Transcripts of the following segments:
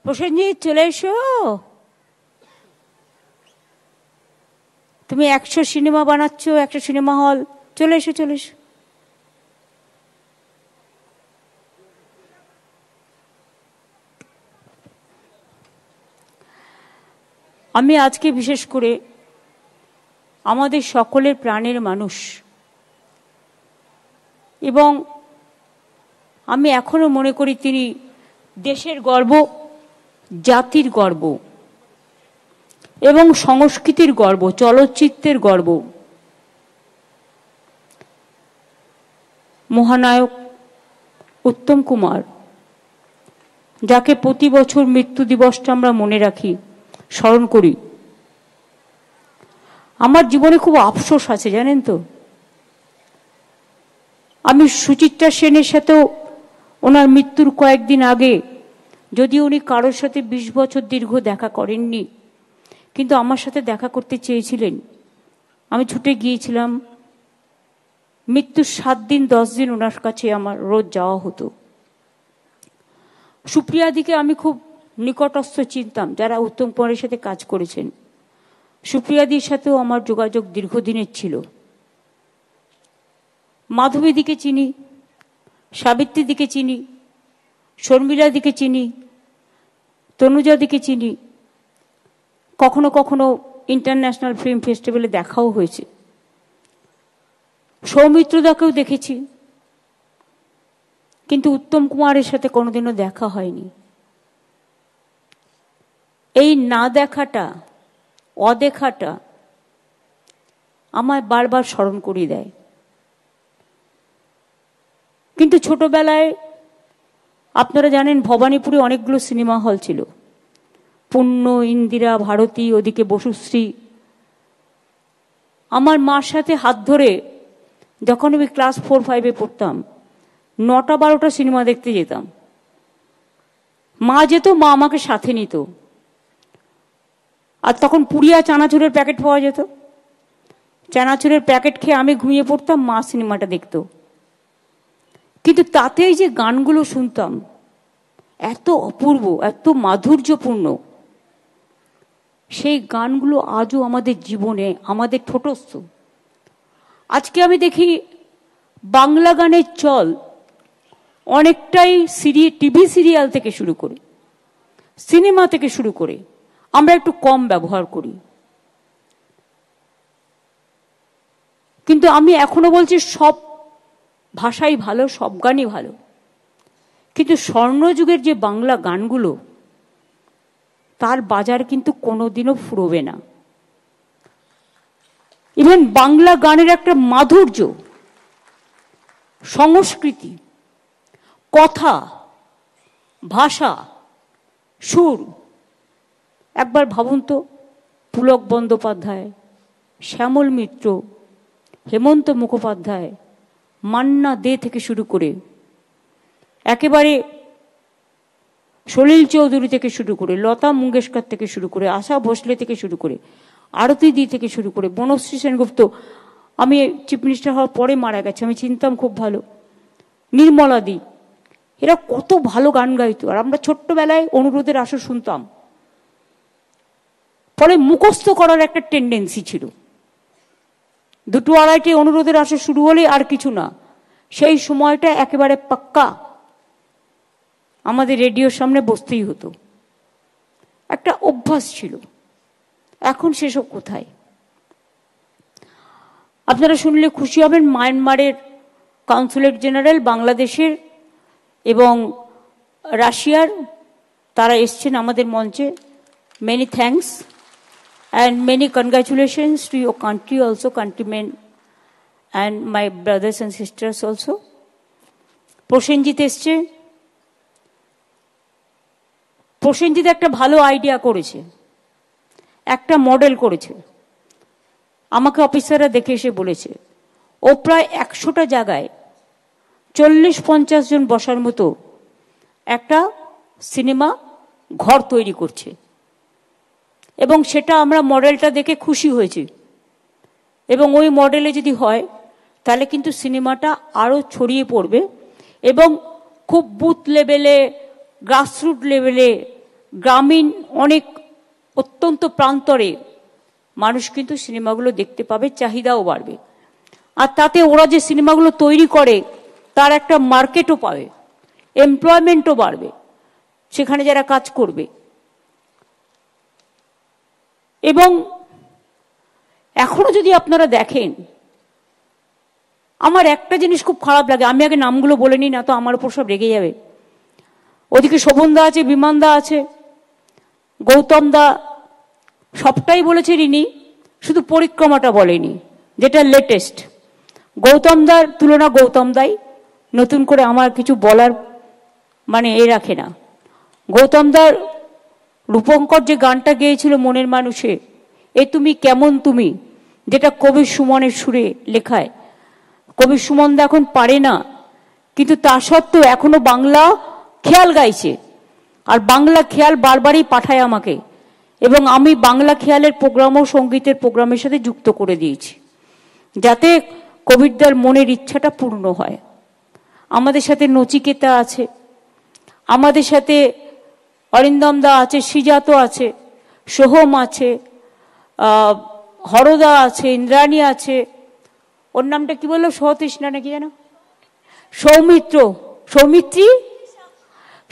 প্রসেনজিৎ চলে এসো, তুমি 100 সিনেমা বানাচ্ছ, 100 সিনেমা হল, চলে এসো চলে এসো। আমি আজকে বিশেষ করে আমাদের সকলের প্রাণের মানুষ, এবং আমি এখনো মনে করি তিনি দেশের গর্ব, জাতির গর্ব এবং সংস্কৃতির গর্ব, চলচ্চিত্রের গর্ব। মহানায়ক উত্তম কুমার, যাকে প্রতি বছর মৃত্যু দিবসটা আমরা মনে রাখি, স্মরণ করি। আমার জীবনে খুব আফসোস আছে জানেন তো। আমি সুচিত্রা সেনের সাথেও ওনার মৃত্যুর কয়েকদিন আগে, যদিও উনি কারোর সাথে 20 বছর দীর্ঘ দেখা করেননি, কিন্তু আমার সাথে দেখা করতে চেয়েছিলেন। আমি ছুটে গিয়েছিলাম। মৃত্যুর 7 দিন 10 দিন ওনার কাছে আমার রোজ যাওয়া হতো। সুপ্রিয়াদিকে আমি খুব নিকটস্থ চিনতাম, যারা উত্তম কুমারের সাথে কাজ করেছেন। সুপ্রিয়াদির সাথেও আমার যোগাযোগ দীর্ঘদিনের ছিল। মাধবীদিকে চিনি, সাবিত্রীদিকে চিনি, শর্মিলাদিকে চিনি, তনুজাদিকে চিনি, কখনো কখনো ইন্টারন্যাশনাল ফিল্ম ফেস্টিভ্যালে দেখাও হয়েছে। সৌমিত্রদাকেও দেখেছি, কিন্তু উত্তম কুমারের সাথে কোনোদিনও দেখা হয়নি। এই না দেখাটা, অদেখাটা আমায় বারবার স্মরণ করিয়ে দেয়। কিন্তু ছোটবেলায় আপনারা জানেন ভবানীপুরে অনেকগুলো সিনেমা হল ছিল, পূর্ণ, ইন্দিরা, ভারতী, ওদিকে বসুশ্রী। আমার মার সাথে হাত ধরে যখন আমি ক্লাস 4-5-এ পড়তাম, 9টা-12টা সিনেমা দেখতে যেতাম। মা যেত, মা আমাকে সাথে নিত। আর তখন পুড়িয়া চানাচুরের প্যাকেট পাওয়া যেত, চানাচুরের প্যাকেট খেয়ে আমি ঘুমিয়ে পড়তাম, মা সিনেমাটা দেখত। কিন্তু তাতেই যে গানগুলো শুনতাম, এত অপূর্ব, এত মাধুর্যপূর্ণ, সেই গানগুলো আজও আমাদের জীবনে, আমাদের ঠোঁটস্থ। আজকে আমি দেখি বাংলা গানের চল অনেকটাই টিভি সিরিয়াল থেকে শুরু করে, সিনেমা থেকে শুরু করে আমরা একটু কম ব্যবহার করি। কিন্তু আমি এখনো বলছি সব ভাষাই ভালো, সব গানই ভালো, কিন্তু স্বর্ণযুগের যে বাংলা গানগুলো, তার বাজার কিন্তু কোনোদিনও ফুরোবে না। ইভেন বাংলা গানের একটা মাধুর্য, সংস্কৃতি, কথা, ভাষা, সুর, একবার ভাবুন তো, পুলক বন্দ্যোপাধ্যায়, শ্যামল মিত্র, হেমন্ত মুখোপাধ্যায়, মান্না দে থেকে শুরু করে একেবারে সলিল চৌধুরী থেকে শুরু করে, লতা মঙ্গেশকর থেকে শুরু করে, আশা ভোসলে থেকে শুরু করে, আরতি দি থেকে শুরু করে, বনশ্রী সেনগুপ্ত, আমি চিফ মিনিস্টার হওয়ার পরে মারা গেছে, আমি চিনতাম খুব ভালো, নির্মলা দি, এরা কত ভালো গান গাইতো। আর আমরা ছোট্টবেলায় অনুরোধের আসর শুনতাম, ফলে মুখস্থ করার একটা টেন্ডেন্সি ছিল। 2-2-2:30 অনুরোধের আসর শুরু হলে আর কিছু না, সেই সময়টা একেবারে পাক্কা আমাদের রেডিওর সামনে বসতেই হতো, একটা অভ্যাস ছিল। এখন সেসব কোথায়? আপনারা শুনলে খুশি হবেন, মায়ানমারের কনসুলেট জেনারেল, বাংলাদেশের এবং রাশিয়ার, তারা এসছেন আমাদের মঞ্চে। Many thanks and many congratulations to your country also, countrymen and my brothers and sisters also. Prosenjit এসছে। প্রসেনজিৎ একটা ভালো আইডিয়া করেছে, একটা মডেল করেছে। আমাকে অফিসাররা দেখে এসে বলেছে, ও প্রায় 100টা জায়গায় 40-50 জন বসার মতো একটা সিনেমা ঘর তৈরি করছে, এবং সেটা আমরা মডেলটা দেখে খুশি হয়েছি। এবং ওই মডেলে যদি হয় তাহলে কিন্তু সিনেমাটা আরো ছড়িয়ে পড়বে এবং খুব বুথ লেভেলে, গ্রাসরুট লেভেলে গ্রামীণ অনেক অত্যন্ত প্রান্তরে মানুষ কিন্তু সিনেমাগুলো দেখতে পাবে, চাহিদাও বাড়বে। আর তাতে ওরা যে সিনেমাগুলো তৈরি করে তার একটা মার্কেটও পাবে, এমপ্লয়মেন্টও বাড়বে সেখানে যারা কাজ করবে। এবং এখনো যদি আপনারা দেখেন, আমার একটা জিনিস খুব খারাপ লাগে, আমি আগে নামগুলো বলে নিই, না তো আমার উপর সব রেগে যাবে। ওদিকে শোভনদা আছে, বিমানদা আছে, গৌতম দা, সবটাই বলেছে রিনি, শুধু পরিক্রমাটা বলেনি, যেটা লেটেস্ট। গৌতম দার তুলনা গৌতম দাই, নতুন করে আমার কিছু বলার মানে এ রাখে না। গৌতম দার রূপঙ্কর যে গানটা গেয়েছিল মনের মানুষে, এ তুমি কেমন তুমি, যেটা কবি সুমনের সুরে লেখায়। কবি সুমন দা এখন পারে না, কিন্তু তা সত্ত্বেও এখনো বাংলা খেয়াল গাইছে, আর বাংলা খেয়াল বারবারই পাঠায় আমাকে, এবং আমি বাংলা খেয়ালের প্রোগ্রামও সঙ্গীতের প্রোগ্রামের সাথে যুক্ত করে দিয়েছি, যাতে কবিরদার মনের ইচ্ছাটা পূর্ণ হয়। আমাদের সাথে নচিকেতা আছে, আমাদের সাথে অরিন্দম দা আছে, সিজাতো আছে, সোহম আছে, হরদা আছে, ইন্দ্রাণী আছে, ওর নামটা কি বললো, সতৃষ্ণা নাকি যেন, সৌমিত্র, সৌমিত্রী,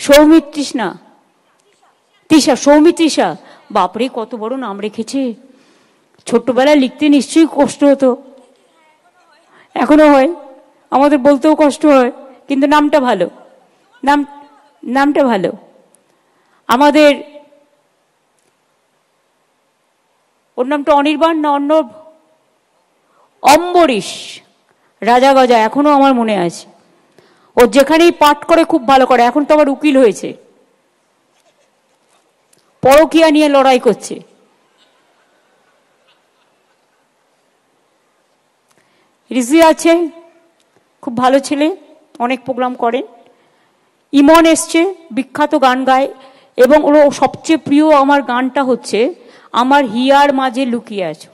সৌমিত্রিষ্ণা, তৃষা, সৌমিত্রিষা, বাপরে কত বড় নাম রেখেছে। ছোট্টবেলায় লিখতে নিশ্চয়ই কষ্ট হতো, এখনো হয়, আমাদের বলতেও কষ্ট হয়, কিন্তু নামটা ভালো, নামটা ভালো। আমাদের ওর নামটা অনির্বাণ না অর্ণব, অম্বরীশ, রাজা গজা, এখনো আমার মনে আছে। ও যেখানেই পাঠ করে খুব ভালো করে, এখন তো আবার উকিল হয়েছে, পরকীয়া নিয়ে লড়াই করছে। রিজি আছে, খুব ভালো ছেলে, অনেক প্রোগ্রাম করেন। ইমন এসছে, বিখ্যাত গান গায়, এবং ওর সবচেয়ে প্রিয় আমার গানটা হচ্ছে আমার হিয়ার মাঝে লুকিয়ে আছো।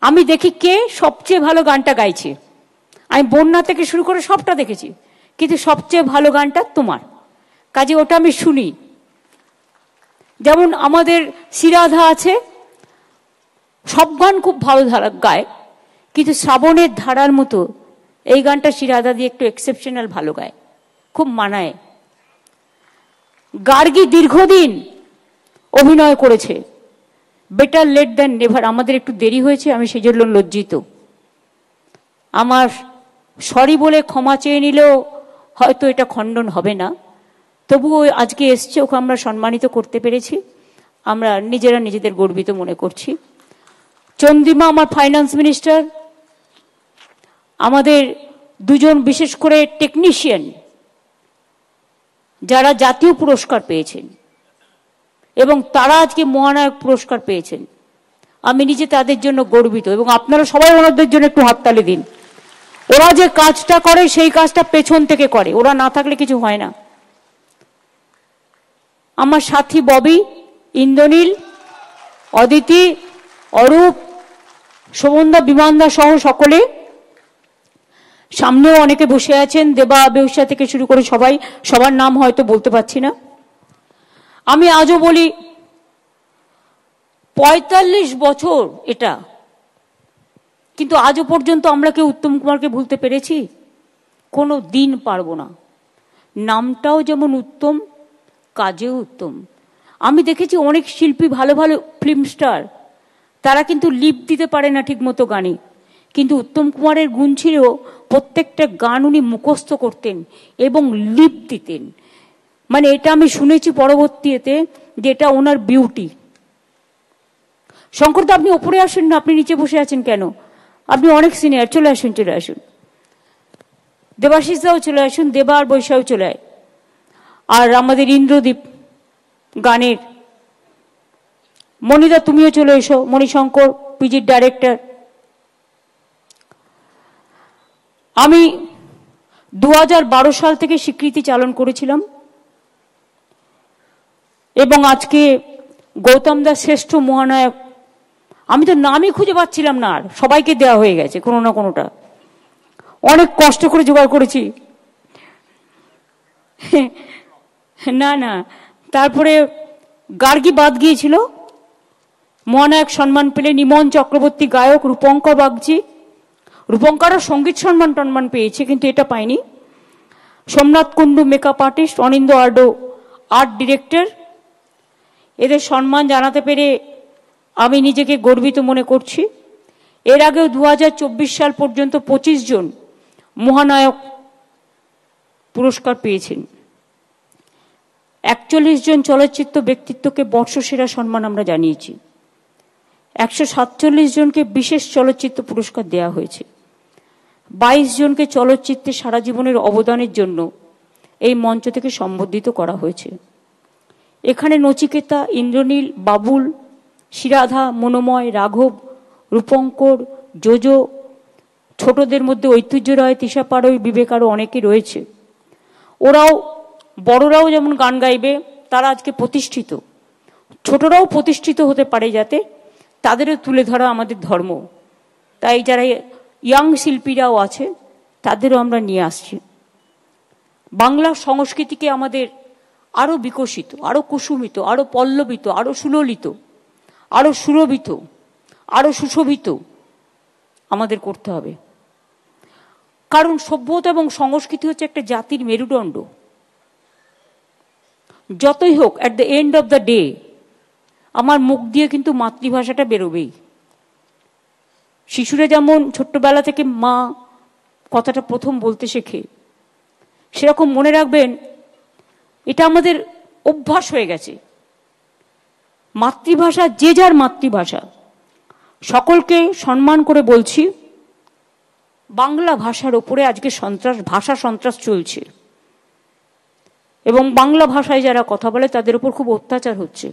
আমি দেখি কে সবচেয়ে ভালো গানটা গাইছে, আমি বন্যা থেকে শুরু করে সবটা দেখেছি, কিন্তু সবচেয়ে ভালো গানটা তোমার, কাজে ওটা আমি শুনি। যেমন আমাদের শ্রীরাধা আছে, সব গান খুব ভালো গায়, কিন্তু শ্রাবণের ধারার মতো এই গানটা শ্রীরাধা দিয়ে একটু এক্সেপশনাল ভালো গায়, খুব মানায়। গার্গী দীর্ঘদিন অভিনয় করেছে, বেটার লেট দ্যান নেভার। আমাদের একটু দেরি হয়েছে, আমি সেই জন্য লজ্জিত। আমার সরি বলে ক্ষমা চেয়ে নিলেও হয়তো এটা খণ্ডন হবে না, তবুও আজকে এসছে, ওকে আমরা সম্মানিত করতে পেরেছি, আমরা নিজেরা নিজেদের গর্বিত মনে করছি। চন্দ্রিমা আমার ফাইন্যান্স মিনিস্টার, আমাদের দুজন বিশেষ করে টেকনিশিয়ান যারা জাতীয় পুরস্কার পেয়েছেন এবং তারা আজকে মহানায়ক পুরস্কার পেয়েছেন, আমি নিজে তাদের জন্য গর্বিত, এবং আপনারা সবাই ওনাদের জন্য একটু হাততালি দিন। ওরা যে কাজটা করে সেই কাজটা পেছন থেকে করে, ওরা না থাকলে কিছু হয় না। আমার সাথী ববি, ইন্দ্রনীল, অদিতি, অরূপ, শোভনদা, বিমানদা সহ সকলে, সামনেও অনেকে বসে আছেন, দেবা, বেউসা থেকে শুরু করে সবাই, সবার নাম হয়তো বলতে পারছি না। আমি আজও বলি ৪৫ বছর এটা, কিন্তু আজও পর্যন্ত আমরা কেউ উত্তম কুমারকে ভুলতে পেরেছি? কোনো দিন পারবো না। নামটাও যেমন উত্তম, কাজেও উত্তম। আমি দেখেছি অনেক শিল্পী, ভালো ভালো ফিল্ম স্টার, তারা কিন্তু লিপ দিতে পারে না ঠিক মতো গানে, কিন্তু উত্তম কুমারের গুণ ছিল প্রত্যেকটা গান উনি মুখস্থ করতেন এবং লিপ দিতেন। মানে এটা আমি শুনেছি পরবর্তীতে যে এটা ওনার বিউটি। শঙ্করদা, আপনি ওপরে আসুন না, আপনি নিচে বসে আছেন কেন? আপনি অনেক সিনিয়র, চলে আসুন, চলে আসুন। দেবাশিস দাও চলে আসুন, দেবা আর বৈশাও চলে আয়। আর আমাদের ইন্দ্রদীপ গানের, মণিদা তুমিও চলে এসো, মণিশঙ্কর পিজির ডাইরেক্টর। আমি 2012 সাল থেকে স্বীকৃতি চালন করেছিলাম, এবং আজকে গৌতম দাস শ্রেষ্ঠ মহানায়ক, আমি তো নামই খুঁজে পাচ্ছিলাম না, আর সবাইকে দেওয়া হয়ে গেছে কোনো না কোনোটা, অনেক কষ্ট করে জোগাড় করেছি। না না, তারপরে গার্গী বাদ গিয়েছিল, মহানায়ক সম্মান পেলেন ইমন চক্রবর্তী, গায়ক রূপঙ্কর বাগচি। রূপঙ্করও সঙ্গীত সম্মান পেয়েছে, কিন্তু এটা পায়নি। সোমনাথ কুন্ডু মেকআপ আর্টিস্ট, অনিন্দ আর্ডো আর্ট ডিরেক্টর। এদের সম্মান জানাতে পেরে আমি নিজেকে গর্বিত মনে করছি। এর আগেও 2024 সাল পর্যন্ত 25 জন মহানায়ক পুরস্কার পেয়েছেন। 41 জন চলচ্চিত্র ব্যক্তিত্বকে বর্ষসেরা সম্মান আমরা জানিয়েছি। 147 জনকে বিশেষ চলচ্চিত্র পুরস্কার দেওয়া হয়েছে। 22 জনকে চলচ্চিত্রে সারা জীবনের অবদানের জন্য এই মঞ্চ থেকে সম্বর্ধিত করা হয়েছে। এখানে নচিকেতা, ইন্দ্রনীল, বাবুল, শিরাধা, মনোময়, রাঘব, রূপঙ্কর, জোজো, ছোটদের মধ্যে ঐতিহ্য রায়, তৃষা পাড়ই, বিবেক, আরও অনেকে রয়েছে। ওরাও, বড়রাও যেমন গান গাইবে, তারা আজকে প্রতিষ্ঠিত, ছোটরাও প্রতিষ্ঠিত হতে পারে, যাতে তাদেরও তুলে ধরা আমাদের ধর্ম। তাই যারা ইয়াং শিল্পীরাও আছে তাদেরও আমরা নিয়ে আসছি। বাংলা সংস্কৃতিকে আমাদের আরো বিকশিত, আরো কুসুমিত, আরো পল্লবিত, আরো সুললিত, আরো সুরভিত, আরো সুশোভিত আমাদের করতে হবে। কারণ সভ্যতা এবং সংস্কৃতি হচ্ছে একটা জাতির মেরুদণ্ড। যতই হোক, at the end of the day আমার মুখ দিয়ে কিন্তু মাতৃভাষাটা বেরোবেই। শিশুরা যেমন ছোট্টবেলা থেকে মা কথাটা প্রথম বলতে শেখে, সেরকম মনে রাখবেন এটা আমাদের অভ্যাস হয়ে গেছে। মাতৃভাষা যে যার মাতৃভাষা, সকলকে সম্মান করে বলছি, বাংলা ভাষার ওপরে আজকে ভাষা সন্ত্রাস চলছে এবং বাংলা ভাষায় যারা কথা বলে তাদের উপর খুব অত্যাচার হচ্ছে।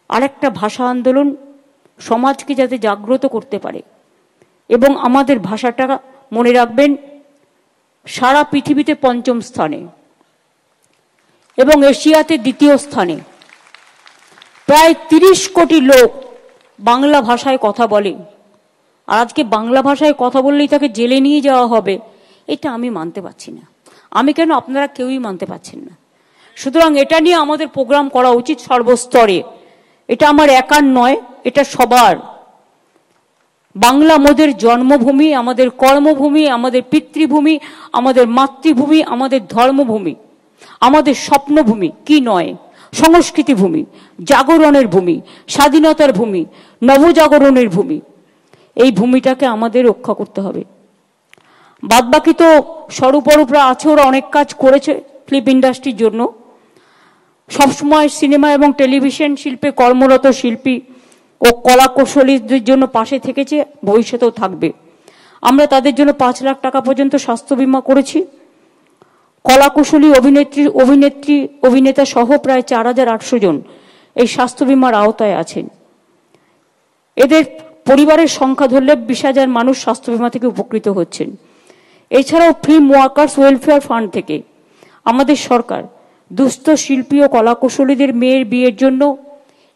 আরেকটা ভাষা আন্দোলন সমাজকে যাতে জাগ্রত করতে পারে এবং আমাদের ভাষাটা, মনে রাখবেন, সারা পৃথিবীতে 5ম স্থানে এবং এশিয়াতে 2য় স্থানে। প্রায় 30 কোটি লোক বাংলা ভাষায় কথা বলে, আর আজকে বাংলা ভাষায় কথা বললেই তাকে জেলে নিয়ে যাওয়া হবে, এটা আমি মানতে পারছি না। আমি কেন, আপনারা কেউই মানতে পারছেন না। সুতরাং এটা নিয়ে আমাদের প্রোগ্রাম করা উচিত সর্বস্তরে। এটা আমার একার নয়, এটা সবার। বাংলা আমাদের জন্মভূমি, আমাদের কর্মভূমি, আমাদের পিতৃভূমি, আমাদের মাতৃভূমি, আমাদের ধর্মভূমি, আমাদের স্বপ্নভূমি, কি নয়, সংস্কৃতি ভূমি, জাগরণের ভূমি, স্বাধীনতার ভূমি, নবজাগরণের ভূমি। এই ভূমিটাকে আমাদের রক্ষা করতে হবে। বাদবাকি তো স্বরূপরা আছে, ওরা অনেক কাজ করেছে ফিল্ম ইন্ডাস্ট্রির জন্য। সবসময় সিনেমা এবং টেলিভিশন শিল্পে কর্মরত শিল্পী ও কলা কৌশলীদের জন্য পাশে থেকেছে, ভবিষ্যতেও থাকবে। আমরা তাদের জন্য 5 লাখ টাকা পর্যন্ত স্বাস্থ্য বীমা করেছি। কলা কুশলী অভিনেতা সহ প্রায় 4800 জন এই স্বাস্থ্য বীমার আওতায় আছেন। এদের পরিবারের সংখ্যা ধরলে 20,000 মানুষ স্বাস্থ্য বীমা থেকে উপকৃত হচ্ছেন। এছাড়াও ফিল্ম ওয়ার্কার্স ওয়েলফেয়ার ফান্ড থেকে আমাদের সরকার দুস্থ শিল্পী ও কলাকুশলীদের মেয়ের বিয়ের জন্য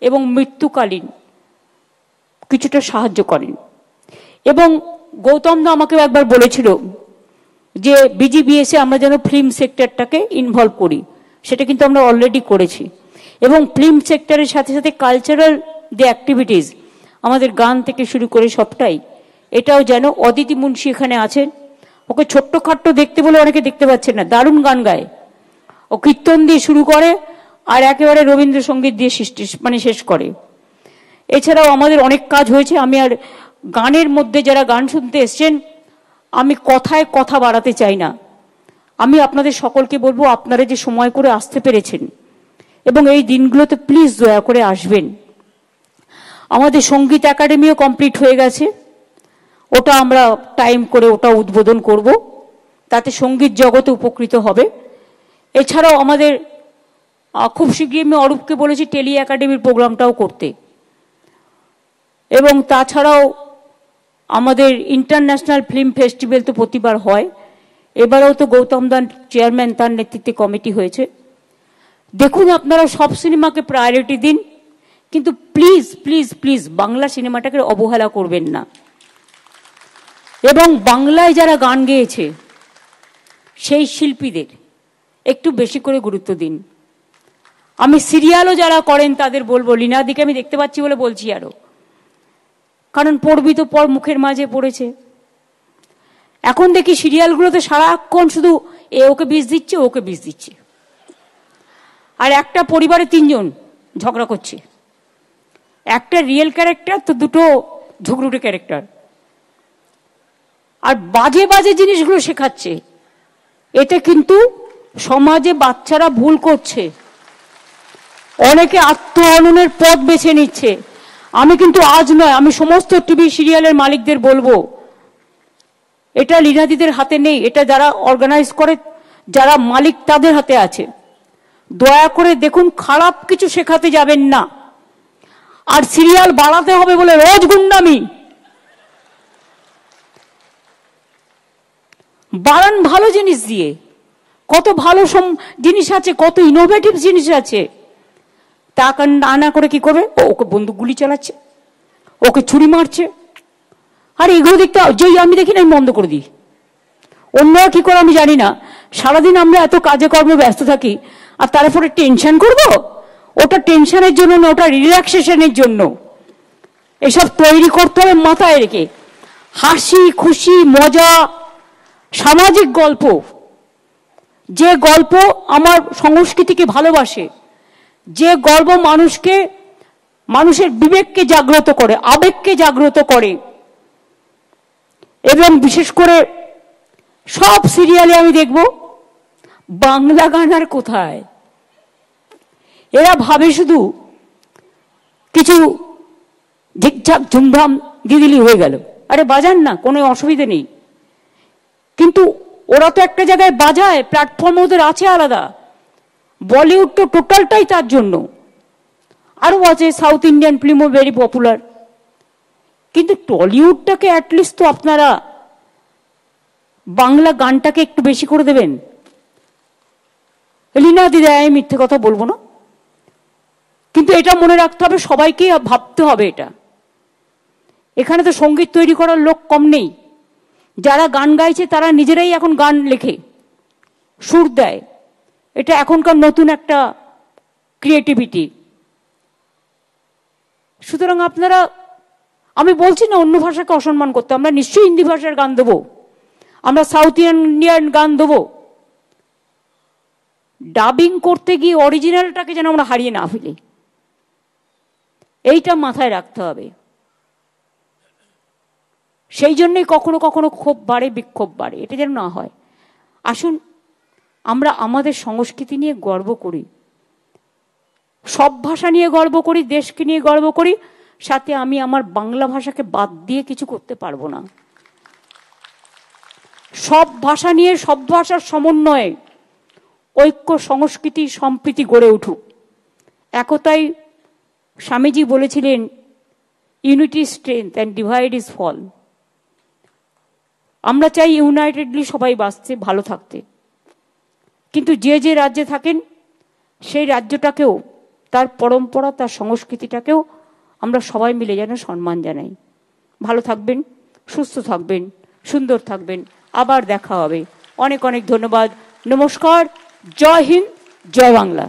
এবং মৃত্যুকালীন কিছুটা সাহায্য করেন। এবং গৌতম দা আমাকে একবার বলেছিল যে বিজিবিএসে আমরা যেন ফিল্ম সেক্টরটাকে ইনভলভ করি, সেটা কিন্তু আমরা অলরেডি করেছি। এবং ফিল্ম সেক্টরের সাথে সাথে কালচারাল যে অ্যাক্টিভিটিস, আমাদের গান থেকে শুরু করে সবটাই, এটাও যেন, অদিতি মুন্সি এখানে আছেন, ওকে ছোট্টখাট্ট দেখতে বলে অনেকে দেখতে পাচ্ছেন না, দারুণ গান গায়। ও কীর্তন দিয়ে শুরু করে আর একেবারে রবীন্দ্রসঙ্গীত দিয়ে শেষ করে। এছাড়াও আমাদের অনেক কাজ হয়েছে। আমি আর গানের মধ্যে যারা গান শুনতে এসছেন, আমি কথায় কথা বাড়াতে চাই না। আমি আপনাদের সকলকে বলবো, আপনারা যে সময় করে আসতে পেরেছেন এবং এই দিনগুলোতে প্লিজ দয়া করে আসবেন। আমাদের সঙ্গীত একাডেমিও কমপ্লিট হয়ে গেছে, ওটা আমরা টাইম করে ওটা উদ্বোধন করব, তাতে সঙ্গীত জগতে উপকৃত হবে। এছাড়াও আমাদের খুব শীঘ্রই আমি অরূপকে বলেছি টেলি একাডেমির প্রোগ্রামটাও করতে। এবং তাছাড়াও আমাদের ইন্টারন্যাশনাল ফিল্ম ফেস্টিভ্যাল তো প্রতিবার হয়, এবারেও তো গৌতম দান চেয়ারম্যান, তার নেতৃত্বে কমিটি হয়েছে। দেখুন, আপনারা সব সিনেমাকে প্রায়োরিটি দিন, কিন্তু প্লিজ প্লিজ প্লিজ বাংলা সিনেমাটাকে অবহেলা করবেন না। এবং বাংলায় যারা গান গেয়েছে সেই শিল্পীদের একটু বেশি করে গুরুত্ব দিন। আমি সিরিয়ালও যারা করেন তাদের বলবো, লীনাদিকে আমি দেখতে পাচ্ছি বলে বলছি আরো, কারণ পড়বি তো পর মুখের মাঝে পড়েছে। এখন দেখি সিরিয়ালগুলোতে সারাক্ষণ শুধু এ ওকে বিষ দিচ্ছে, ওকে বিষ দিচ্ছে, আর একটা পরিবারে 3 জন ঝগড়া করছে, একটা রিয়েল ক্যারেক্টার তো দুটো ঝগড়ুটে ক্যারেক্টার, আর বাজে বাজে জিনিসগুলো শেখাচ্ছে। এতে কিন্তু সমাজে বাচ্চারা ভুল করছে, অনেকে আত্মহননের পথ বেছে নিচ্ছে। আমি কিন্তু আজ নয়, আমি সমস্ত টিভি সিরিয়ালের মালিকদের বলবো, এটা লীনাদিদের হাতে নেই, এটা যারা অর্গানাইজ করে, যারা মালিক তাদের হাতে আছে। দয়া করে দেখুন, খারাপ কিছু শেখাতে যাবেন না। আর সিরিয়াল বাড়াতে হবে বলে রোজ গুন্ডামি বাড়ান, ভালো জিনিস দিয়ে। কত ভালো জিনিস আছে, কত ইনোভেটিভ জিনিস আছে। তা না করে কি করবে, ওকে বন্দুক গুলি চালাচ্ছে, ওকে ছুরি মারছে, আর এগুলো দেখতে যেই আমি দেখি না আমি বন্ধ করে দিই। অন্যরা কি করে আমি জানি না, সারাদিন আমরা এত কাজে কর্মে ব্যস্ত থাকি, আর তারপরে টেনশন করব? ওটা টেনশনের জন্য না, ওটা রিল্যাক্সেশনের জন্য। এসব তৈরি করতে হবে মাথায় রেখে। হাসি খুশি মজা সামাজিক গল্প, যে গল্প আমার সংস্কৃতিকে ভালোবাসে, যে গল্প মানুষের বিবেককে জাগ্রত করে, আবেগকে জাগ্রত করে, এবং বিশেষ করে সব সিরিয়ালে আমি দেখব বাংলা গান আর কোথায়। এরা ভাবে শুধু কিছু ঝিকঝাক ঝুমঝাম দিদিলি হয়ে গেল, আরে বাজান না, কোনো অসুবিধা নেই, কিন্তু ওরা তো একটা জায়গায় বাজায়, প্ল্যাটফর্ম ওদের আছে আলাদা। বলিউড তো টোটালটাই তার জন্য, আরো আছে সাউথ ইন্ডিয়ান ফিল্মও ভেরি পপুলার, কিন্তু টলিউডটাকে অ্যাটলিস্ট তো আপনারা বাংলা গানটাকে একটু বেশি করে দেবেন। লীনাদি আমি মিথ্যে কথা বলবো না, কিন্তু এটা মনে রাখতে হবে, সবাইকে ভাবতে হবে এটা। এখানে তো সঙ্গীত তৈরি করার লোক কম নেই, যারা গান গাইছে তারা নিজেরাই এখন গান লেখে, সুর দেয়। এটা এখনকার নতুন একটা ক্রিয়েটিভিটি। সুতরাং আপনারা, আমি বলছি না অন্য ভাষাকে অসম্মান করতে, আমরা নিশ্চয়ই হিন্দি ভাষার গান দেবো, আমরা সাউথ ইন্ডিয়ান গান দেবো। ডাবিং করতে গিয়ে অরিজিনালটাকে যেন আমরা হারিয়ে না ফেলি, এইটা মাথায় রাখতে হবে। সেই জন্যই কখনো কখনো ক্ষোভ বাড়ে, বিক্ষোভ বাড়ে, এটা যেন না হয়। আসুন আমরা আমাদের সংস্কৃতি নিয়ে গর্ব করি, সব ভাষা নিয়ে গর্ব করি, দেশকে নিয়ে গর্ব করি। সাথে আমি আমার বাংলা ভাষাকে বাদ দিয়ে কিছু করতে পারবো না। সব ভাষা নিয়ে, সব ভাষার সমন্বয়ে ঐক্য, সংস্কৃতি, সম্প্রীতি গড়ে উঠুক। একতাই স্বামীজি বলেছিলেন, unity strength and divide is fall. আমরা চাই ইউনাইটেডলি সবাই বাঁচতে, ভালো থাকতে, কিন্তু যে যে রাজ্যে থাকেন সেই রাজ্যটাকেও, তার পরম্পরা, তার সংস্কৃতিটাকেও আমরা সবাই মিলে যেন সম্মান জানাই। ভালো থাকবেন, সুস্থ থাকবেন, সুন্দর থাকবেন। আবার দেখা হবে। অনেক অনেক ধন্যবাদ। নমস্কার। জয় হিন্দ, জয় বাংলা।